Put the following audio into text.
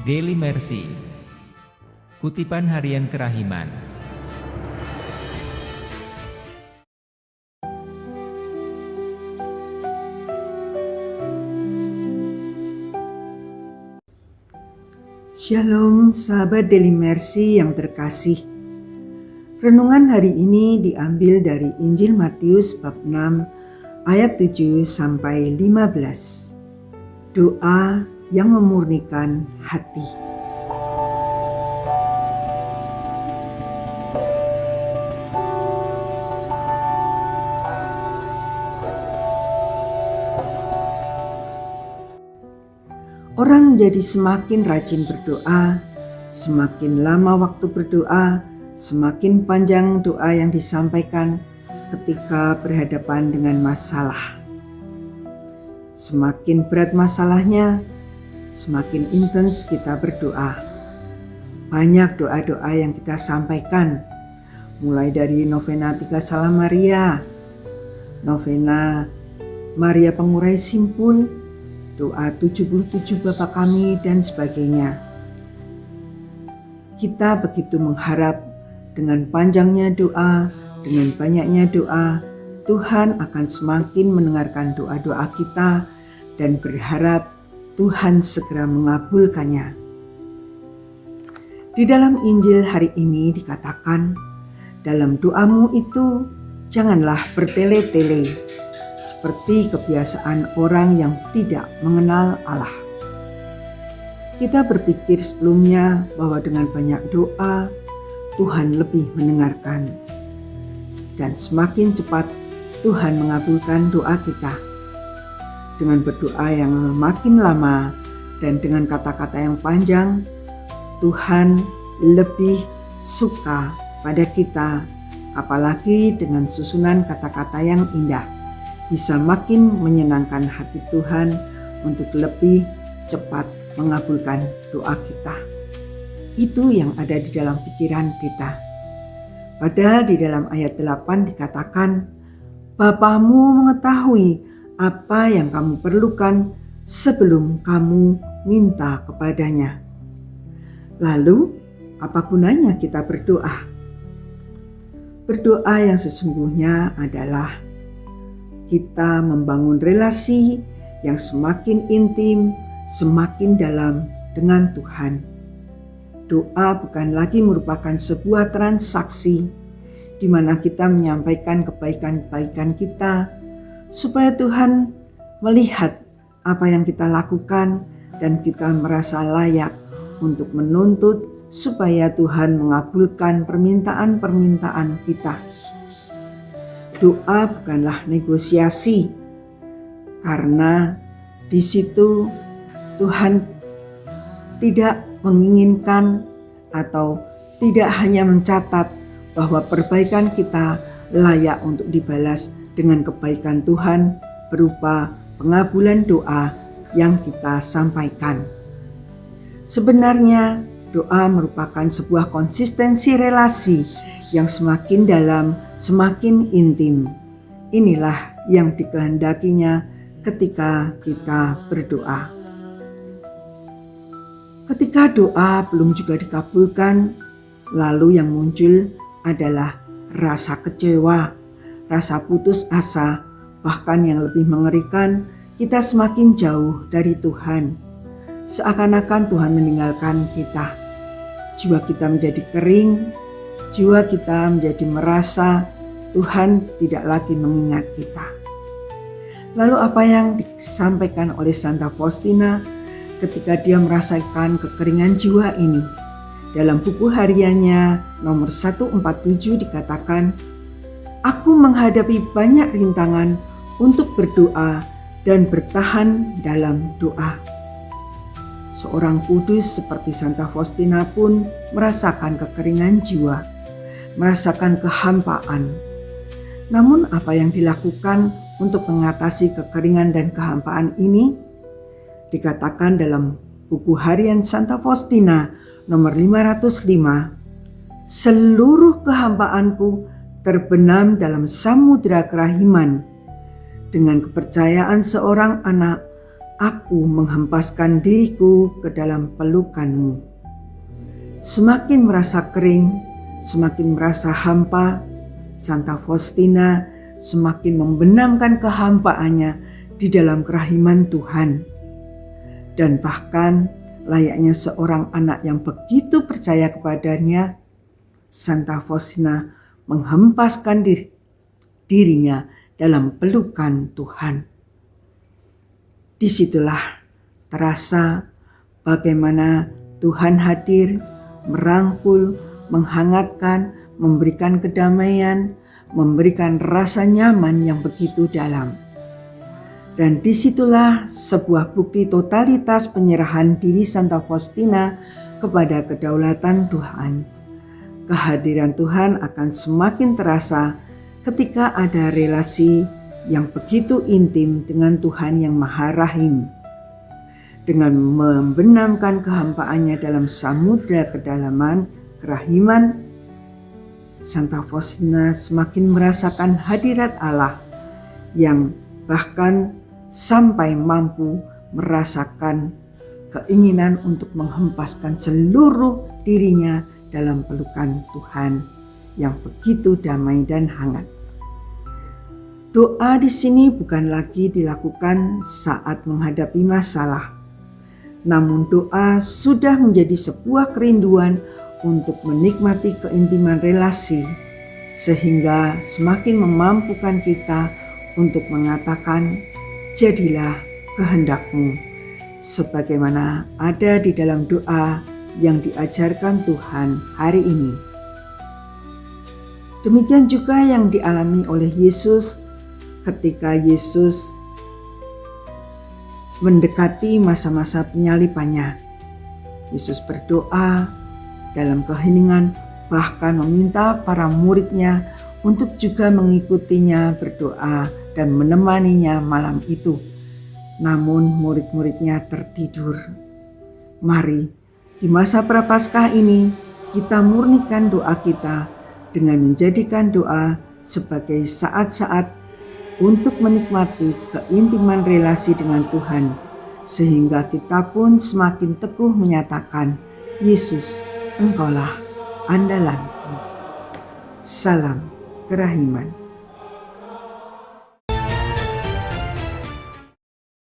Daily Mercy. Kutipan Harian Kerahiman. Shalom sahabat Daily Mercy yang terkasih. Renungan hari ini diambil dari Injil Matius bab 6 ayat 7 sampai 15. Doa yang memurnikan hati. Orang jadi semakin rajin berdoa, semakin lama waktu berdoa, semakin panjang doa yang disampaikan ketika berhadapan dengan masalah. Semakin berat masalahnya, semakin intens kita berdoa. Banyak doa-doa yang kita sampaikan, mulai dari novena 3 Salam Maria, novena Maria Pengurai Simpul, doa 77 Bapa Kami, dan sebagainya. Kita begitu mengharap dengan panjangnya doa, dengan banyaknya doa, Tuhan akan semakin mendengarkan doa-doa kita dan berharap Tuhan segera mengabulkannya. Di dalam Injil hari ini dikatakan, dalam doamu itu janganlah bertele-tele, seperti kebiasaan orang yang tidak mengenal Allah. Kita berpikir sebelumnya bahwa dengan banyak doa, Tuhan lebih mendengarkan. Dan semakin cepat Tuhan mengabulkan doa kita. Dengan berdoa yang makin lama dan dengan kata-kata yang panjang, Tuhan lebih suka pada kita, apalagi dengan susunan kata-kata yang indah. Bisa makin menyenangkan hati Tuhan untuk lebih cepat mengabulkan doa kita. Itu yang ada di dalam pikiran kita. Padahal di dalam ayat 8 dikatakan, Bapamu mengetahui apa yang kamu perlukan sebelum kamu minta kepadanya. Lalu, apa gunanya kita berdoa? Berdoa yang sesungguhnya adalah kita membangun relasi yang semakin intim, semakin dalam dengan Tuhan. Doa bukan lagi merupakan sebuah transaksi di mana kita menyampaikan kebaikan-kebaikan kita supaya Tuhan melihat apa yang kita lakukan dan kita merasa layak untuk menuntut supaya Tuhan mengabulkan permintaan-permintaan kita. Doa bukanlah negosiasi, karena di situ Tuhan tidak menginginkan atau tidak hanya mencatat bahwa perbaikan kita layak untuk dibalas dengan kebaikan Tuhan berupa pengabulan doa yang kita sampaikan. Sebenarnya doa merupakan sebuah konsistensi relasi yang semakin dalam, semakin intim. Inilah yang dikehendakinya ketika kita berdoa. Ketika doa belum juga dikabulkan, lalu yang muncul adalah rasa kecewa, rasa putus asa, bahkan yang lebih mengerikan, kita semakin jauh dari Tuhan. Seakan-akan Tuhan meninggalkan kita. Jiwa kita menjadi kering, jiwa kita menjadi merasa Tuhan tidak lagi mengingat kita. Lalu apa yang disampaikan oleh Santa Faustina ketika dia merasakan kekeringan jiwa ini? Dalam buku hariannya nomor 147 dikatakan, Aku menghadapi banyak rintangan untuk berdoa dan bertahan dalam doa. Seorang kudus seperti Santa Faustina pun merasakan kekeringan jiwa, merasakan kehampaan. Namun apa yang dilakukan untuk mengatasi kekeringan dan kehampaan ini? Dikatakan dalam buku harian Santa Faustina nomor 505, seluruh kehampaanku terbenam dalam samudera kerahiman. Dengan kepercayaan seorang anak, aku menghempaskan diriku ke dalam pelukan-Mu. Semakin merasa kering, semakin merasa hampa, Santa Faustina semakin membenamkan kehampaannya di dalam kerahiman Tuhan. Dan bahkan layaknya seorang anak yang begitu percaya kepadanya, Santa Faustina menghempaskan dirinya dalam pelukan Tuhan. Disitulah terasa bagaimana Tuhan hadir, merangkul, menghangatkan, memberikan kedamaian, memberikan rasa nyaman yang begitu dalam. Dan disitulah sebuah bukti totalitas penyerahan diri Santa Faustina kepada kedaulatan Tuhan. Kehadiran Tuhan akan semakin terasa ketika ada relasi yang begitu intim dengan Tuhan yang Maha Rahim. Dengan membenamkan kehampaannya dalam samudra kedalaman kerahiman, Santa Faustina semakin merasakan hadirat Allah yang bahkan sampai mampu merasakan keinginan untuk menghempaskan seluruh dirinya dalam pelukan Tuhan yang begitu damai dan hangat. Doa di sini bukan lagi dilakukan saat menghadapi masalah, namun doa sudah menjadi sebuah kerinduan untuk menikmati keintiman relasi, sehingga semakin memampukan kita untuk mengatakan, "Jadilah kehendak-Mu," sebagaimana ada di dalam doa yang diajarkan Tuhan hari ini. Demikian juga yang dialami oleh Yesus ketika Yesus mendekati masa-masa penyalibannya. Yesus berdoa dalam keheningan, bahkan meminta para muridnya untuk juga mengikutinya berdoa dan menemaninya malam itu. Namun murid-muridnya tertidur. Mari di masa Prapaskah ini kita murnikan doa kita dengan menjadikan doa sebagai saat-saat untuk menikmati keintiman relasi dengan Tuhan, sehingga kita pun semakin teguh menyatakan, "Yesus, Engkaulah andalanku." Salam kerahiman.